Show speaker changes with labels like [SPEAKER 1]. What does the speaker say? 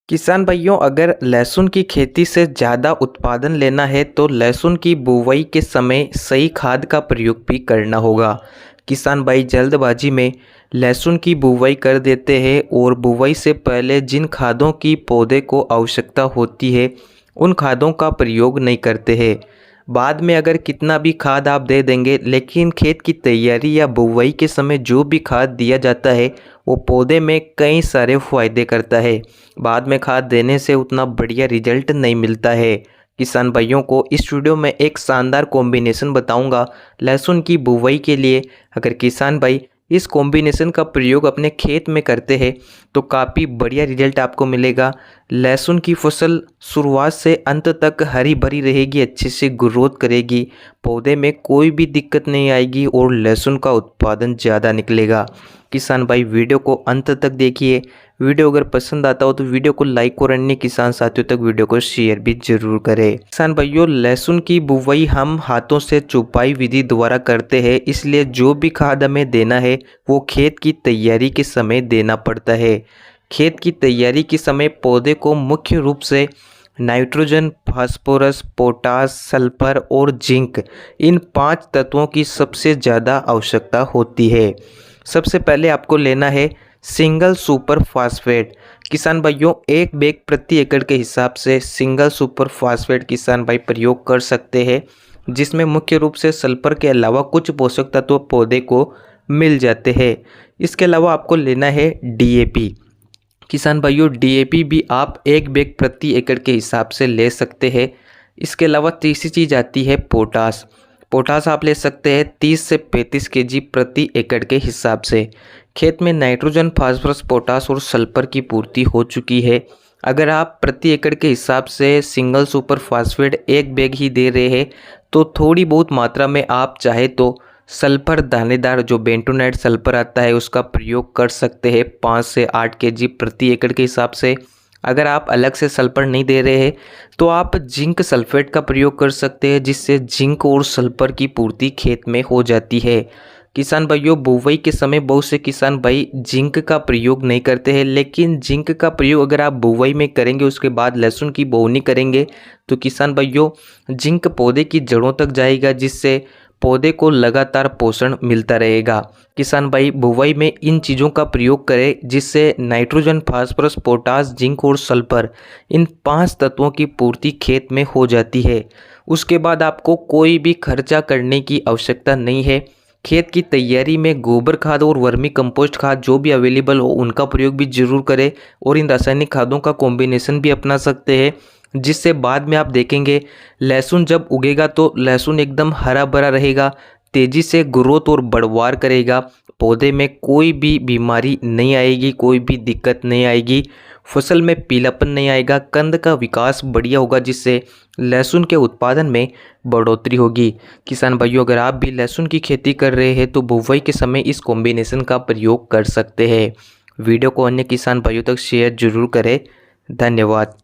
[SPEAKER 1] किसान भाइयों, अगर लहसुन की खेती से ज़्यादा उत्पादन लेना है तो लहसुन की बुवाई के समय सही खाद का प्रयोग भी करना होगा। किसान भाई जल्दबाजी में लहसुन की बुवाई कर देते हैं और बुवाई से पहले जिन खादों की पौधे को आवश्यकता होती है उन खादों का प्रयोग नहीं करते हैं। बाद में अगर कितना भी खाद आप दे देंगे, लेकिन खेत की तैयारी या बुवाई के समय जो भी खाद दिया जाता है वो पौधे में कई सारे फायदे करता है। बाद में खाद देने से उतना बढ़िया रिजल्ट नहीं मिलता है। किसान भाइयों को इस वीडियो में एक शानदार कॉम्बिनेशन बताऊंगा लहसुन की बुवाई के लिए। अगर किसान भाई इस कॉम्बिनेशन का प्रयोग अपने खेत में करते हैं तो काफ़ी बढ़िया रिजल्ट आपको मिलेगा। लहसुन की फसल शुरुआत से अंत तक हरी भरी रहेगी, अच्छे से ग्रोथ करेगी, पौधे में कोई भी दिक्कत नहीं आएगी और लहसुन का उत्पादन ज़्यादा निकलेगा। किसान भाई वीडियो को अंत तक देखिए। वीडियो अगर पसंद आता हो तो वीडियो को लाइक और अन्य किसान साथियों तक वीडियो को शेयर भी जरूर करें। किसान भाइयों, लहसुन की बुवाई हम हाथों से चौपाई विधि द्वारा करते हैं, इसलिए जो भी खाद हमें देना है वो खेत की तैयारी के समय देना पड़ता है। खेत की तैयारी के समय पौधे को मुख्य रूप से नाइट्रोजन, फास्फोरस, पोटास, सल्फर और जिंक, इन 5 तत्वों की सबसे ज़्यादा आवश्यकता होती है। सबसे पहले आपको लेना है सिंगल सुपर फास्फेट। किसान भाइयों, 1 बैग प्रति एकड़ के हिसाब से सिंगल सुपर फास्फेट किसान भाई प्रयोग कर सकते हैं, जिसमें मुख्य रूप से सल्फर के अलावा कुछ पोषक तत्व पौधे को मिल जाते हैं। इसके अलावा आपको लेना है डीएपी। किसान भाइयों, डीएपी भी आप 1 बैग प्रति एकड़ के हिसाब से ले सकते हैं। इसके अलावा तीसरी चीज़ आती है पोटास। पोटास आप ले सकते हैं 30 से 35 केजी प्रति एकड़ के हिसाब से। खेत में नाइट्रोजन, फास्फोरस, पोटास और सल्फर की पूर्ति हो चुकी है। अगर आप प्रति एकड़ के हिसाब से सिंगल सुपर फास्फेट 1 बैग ही दे रहे हैं तो थोड़ी बहुत मात्रा में आप चाहे तो सल्फर दानेदार जो बेंटोनाइट सल्फर आता है उसका प्रयोग कर सकते हैं 5 से 8 केजी प्रति एकड़ के हिसाब से। अगर आप अलग से सल्फर नहीं दे रहे हैं तो आप जिंक सल्फेट का प्रयोग कर सकते हैं, जिससे जिंक और सल्फर की पूर्ति खेत में हो जाती है। किसान भाइयों, बुवाई के समय बहुत से किसान भाई जिंक का प्रयोग नहीं करते हैं, लेकिन जिंक का प्रयोग अगर आप बुवाई में करेंगे, उसके बाद लहसुन की बोवनी करेंगे तो किसान भाइयों जिंक पौधे की जड़ों तक जाएगा, जिससे पौधे को लगातार पोषण मिलता रहेगा। किसान भाई बुवाई में इन चीज़ों का प्रयोग करें, जिससे नाइट्रोजन, फास्फोरस, पोटास, जिंक और सल्फर, इन 5 तत्वों की पूर्ति खेत में हो जाती है। उसके बाद आपको कोई भी खर्चा करने की आवश्यकता नहीं है। खेत की तैयारी में गोबर खाद और वर्मी कंपोस्ट खाद जो भी अवेलेबल हो उनका प्रयोग भी जरूर करें और इन रासायनिक खादों का कॉम्बिनेशन भी अपना सकते हैं, जिससे बाद में आप देखेंगे लहसुन जब उगेगा तो लहसुन एकदम हरा भरा रहेगा, तेज़ी से ग्रोथ और बढ़वार करेगा, पौधे में कोई भी बीमारी नहीं आएगी, कोई भी दिक्कत नहीं आएगी, फसल में पीलापन नहीं आएगा, कंद का विकास बढ़िया होगा, जिससे लहसुन के उत्पादन में बढ़ोतरी होगी। किसान भाइयों, अगर आप भी लहसुन की खेती कर रहे हैं तो बुवाई के समय इस कॉम्बिनेशन का प्रयोग कर सकते हैं। वीडियो को अन्य किसान भाइयों तक शेयर जरूर करें। धन्यवाद।